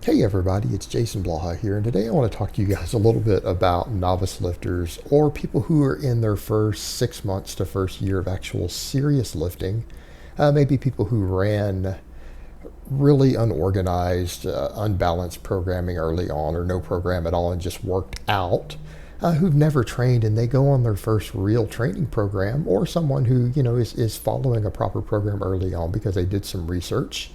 Hey everybody, it's Jason Blaha here, and today I want to talk to you guys a little bit about novice lifters or people who are in their first 6 months to first year of actual serious lifting. Maybe people who ran really unorganized, unbalanced programming early on or no program at all and just worked out, who've never trained and they go on their first real training program, or someone who, is following a proper program early on because they did some research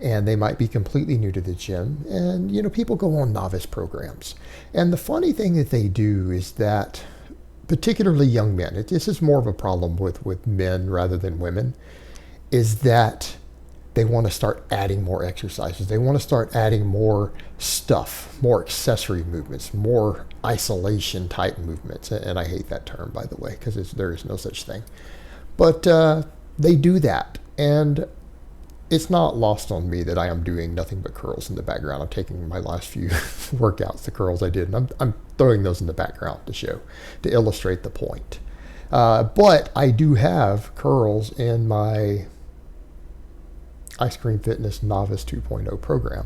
and they might be completely new to the gym. And, people go on novice programs. And the funny thing that they do is that, particularly young men, this is more of a problem with men rather than women, is that they want to start adding more exercises. They want to start adding more stuff, more accessory movements, more isolation type movements. And I hate that term, by the way, because there is no such thing. But they do that. And it's not lost on me that I am doing nothing but curls in the background. I'm taking my last few workouts, the curls I did, and I'm throwing those in the background to illustrate the point. But I do have curls in my Ice Cream Fitness Novice 2.0 program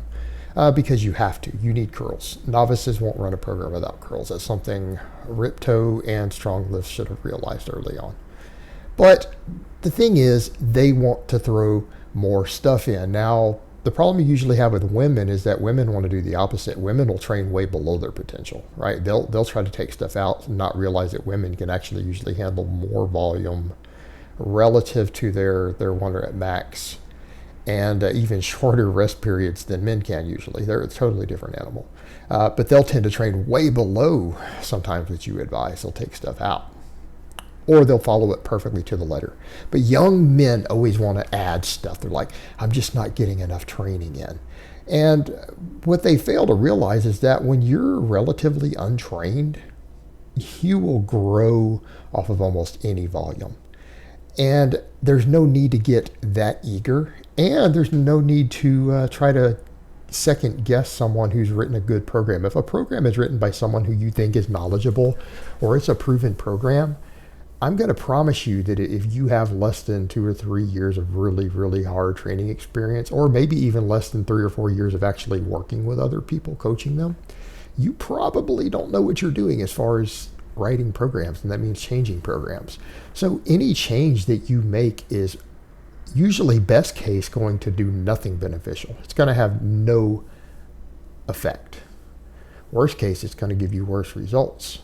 because you have to. You need curls. Novices won't run a program without curls. That's something Rip Toe and Strong Lift should have realized early on. But the thing is, they want to throw more stuff in. Now, the problem you usually have with women is that women want to do the opposite. Women will train way below their potential, right? They'll try to take stuff out and not realize that women can actually usually handle more volume relative to their one rep max and even shorter rest periods than men can usually. They're a totally different animal. But they'll tend to train way below sometimes what you advise. They'll take stuff out, or they'll follow it perfectly to the letter. But young men always want to add stuff. They're like, I'm just not getting enough training in. And what they fail to realize is that when you're relatively untrained, you will grow off of almost any volume. And there's no need to get that eager. And there's no need to try to second guess someone who's written a good program. If a program is written by someone who you think is knowledgeable, or it's a proven program, I'm going to promise you that if you have less than 2 or 3 years of really, really hard training experience, or maybe even less than 3 or 4 years of actually working with other people, coaching them, you probably don't know what you're doing as far as writing programs, and that means changing programs. So any change that you make is usually, best case, going to do nothing beneficial. It's going to have no effect. Worst case, it's going to give you worse results.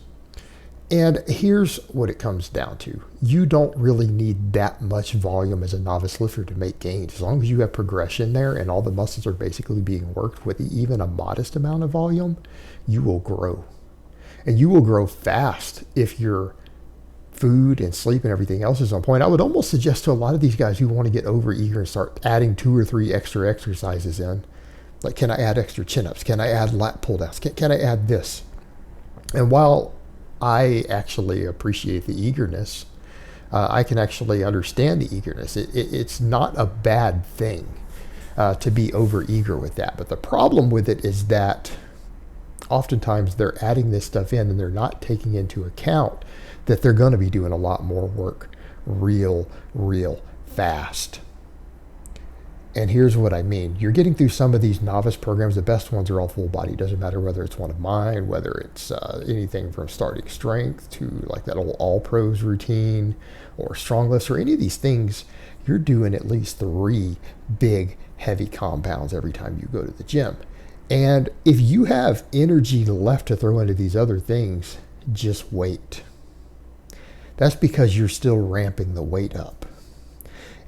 And here's what it comes down to. You don't really need that much volume as a novice lifter to make gains. As long as you have progression there and all the muscles are basically being worked with even a modest amount of volume, you will grow. And you will grow fast if your food and sleep and everything else is on point. I would almost suggest to a lot of these guys who want to get over eager and start adding 2 or 3 extra exercises in, like, can I add extra chin-ups? Can I add lat pull-downs? Can I add this? And while I actually appreciate the eagerness, I can actually understand the eagerness. It's not a bad thing to be over eager with that. But the problem with it is that oftentimes they're adding this stuff in and they're not taking into account that they're going to be doing a lot more work real fast. And here's what I mean. You're getting through some of these novice programs. The best ones are all full body. It doesn't matter whether it's one of mine, whether it's anything from starting strength to like that old all pros routine or strong lifts or any of these things. You're doing at least 3 big heavy compounds every time you go to the gym. And if you have energy left to throw into these other things, just wait. That's because you're still ramping the weight up.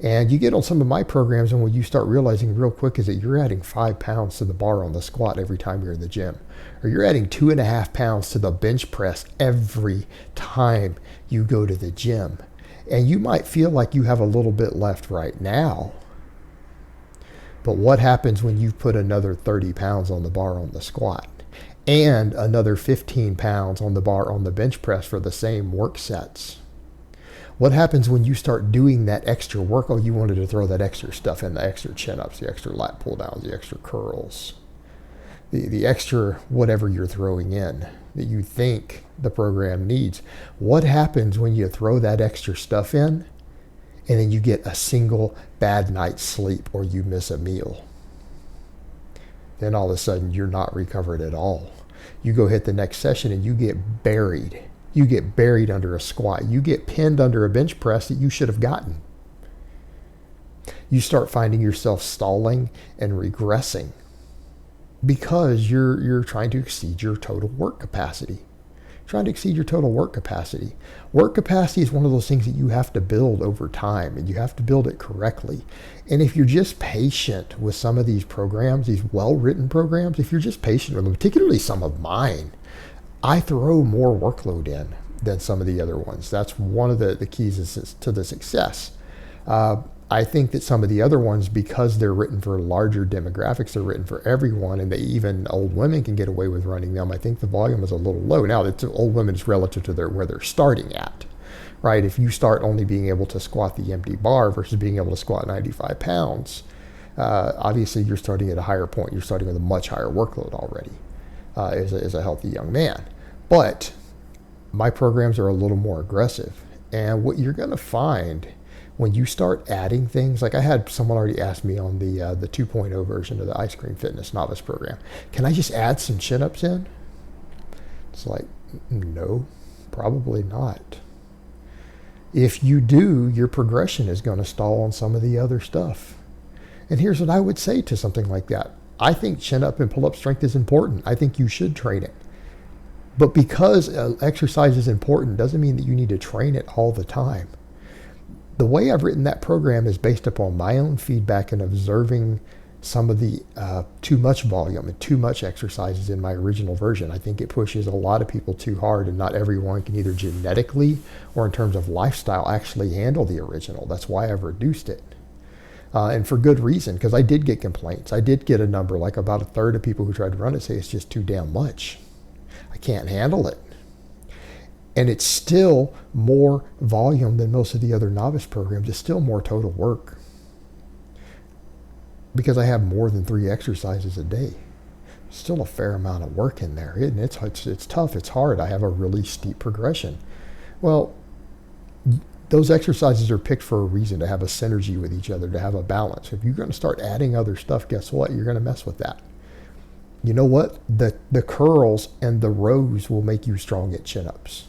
And you get on some of my programs, and what you start realizing real quick is that you're adding 5 pounds to the bar on the squat every time you're in the gym. Or you're adding 2.5 pounds to the bench press every time you go to the gym. And you might feel like you have a little bit left right now. But what happens when you put another 30 pounds on the bar on the squat? And another 15 pounds on the bar on the bench press for the same work sets? What happens when you start doing that extra work? Oh, you wanted to throw that extra stuff in, the extra chin-ups, the extra lat pull-downs, the extra curls, the extra whatever you're throwing in that you think the program needs. What happens when you throw that extra stuff in and then you get a single bad night's sleep or you miss a meal? Then all of a sudden you're not recovered at all. You go hit the next session and you get buried. You get buried under a squat. You get pinned under a bench press that you should have gotten. You start finding yourself stalling and regressing because you're trying to exceed your total work capacity. Trying to exceed your total work capacity. Work capacity is one of those things that you have to build over time, and you have to build it correctly. And if you're just patient with some of these programs, these well-written programs, if you're just patient with them, particularly some of mine, I throw more workload in than some of the other ones. That's one of the keys to the success. I think that some of the other ones, because they're written for larger demographics, they're written for everyone, and even old women can get away with running them. I think the volume is a little low. Now, it's old women is relative to where they're starting at, right? If you start only being able to squat the empty bar versus being able to squat 95 pounds, obviously you're starting at a higher point. You're starting with a much higher workload already as a healthy young man. But my programs are a little more aggressive. And what you're going to find when you start adding things, like I had someone already ask me on the 2.0 version of the Ice Cream Fitness Novice program, can I just add some chin-ups in? It's like, no, probably not. If you do, your progression is going to stall on some of the other stuff. And here's what I would say to something like that. I think chin-up and pull-up strength is important. I think you should train it. But because exercise is important doesn't mean that you need to train it all the time. The way I've written that program is based upon my own feedback and observing some of the too much volume and too much exercises in my original version. I think it pushes a lot of people too hard, and not everyone can either genetically or in terms of lifestyle actually handle the original. That's why I've reduced it. And for good reason, because I did get complaints. I did get a number, like about a third of people who tried to run it say it's just too damn much. I can't handle it. And it's still more volume than most of the other novice programs. It's still more total work because I have more than 3 exercises a day. Still a fair amount of work in there, isn't it? It's tough. It's hard. I have a really steep progression. Well, those exercises are picked for a reason, to have a synergy with each other, to have a balance. If you're going to start adding other stuff, guess what? You're going to mess with that. You know what? The curls and the rows will make you strong at chin-ups.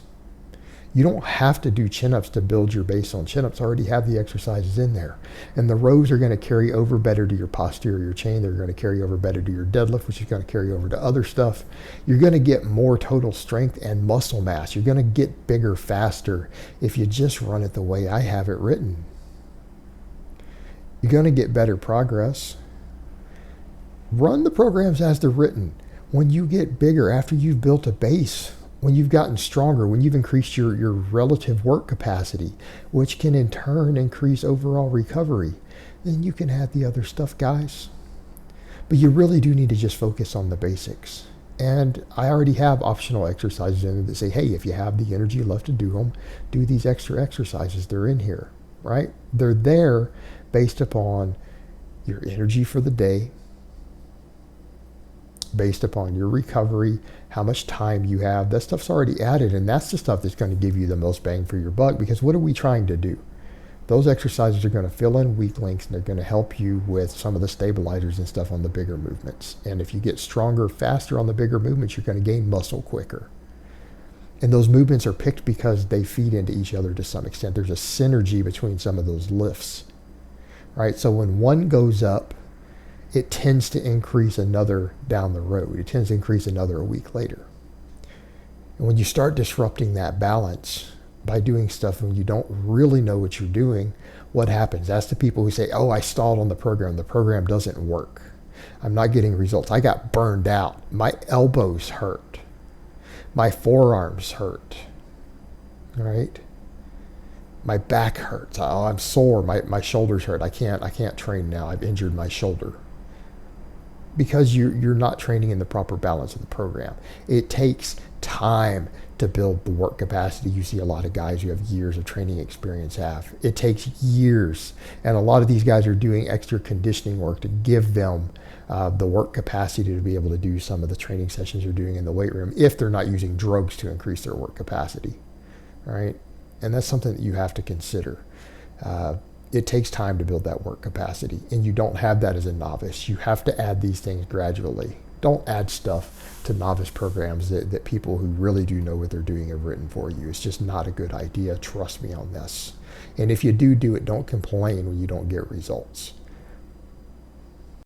You don't have to do chin-ups to build your base on chin-ups. Already have the exercises in there. And the rows are going to carry over better to your posterior chain. They're going to carry over better to your deadlift, which is going to carry over to other stuff. You're going to get more total strength and muscle mass. You're going to get bigger faster if you just run it the way I have it written. You're going to get better progress. Run the programs as they're written. When you get bigger, after you've built a base, when you've gotten stronger, when you've increased your relative work capacity, which can in turn increase overall recovery, then you can add the other stuff, guys. But you really do need to just focus on the basics. And I already have optional exercises in there that say, hey, if you have the energy left to do them, do these extra exercises. They're in here, right? They're there based upon your energy for the day, based upon your recovery, how much time you have. That stuff's already added, and that's the stuff that's going to give you the most bang for your buck, because what are we trying to do? Those exercises are going to fill in weak links, and they're going to help you with some of the stabilizers and stuff on the bigger movements. And if you get stronger faster on the bigger movements, you're going to gain muscle quicker. And those movements are picked because they feed into each other to some extent. There's a synergy between some of those lifts, right? So when one goes up, it tends to increase another down the road. It tends to increase another a week later. And when you start disrupting that balance by doing stuff when you don't really know what you're doing, what happens? That's the people who say, oh, I stalled on the program doesn't work. I'm not getting results. I got burned out. My elbows hurt. My forearms hurt, right? My back hurts. Oh, I'm sore. My shoulders hurt. I can't train now. I've injured my shoulder. Because you're not training in the proper balance of the program. It takes time to build the work capacity. You see a lot of guys who have years of training experience have. It takes years. And a lot of these guys are doing extra conditioning work to give them the work capacity to be able to do some of the training sessions they're doing in the weight room, if they're not using drugs to increase their work capacity, right? And that's something that you have to consider. it takes time to build that work capacity, and you don't have that as a novice. You have to add these things gradually. Don't add stuff to novice programs that people who really do know what they're doing have written for you. It's just not a good idea. Trust me on this. And if you do it, don't complain when you don't get results.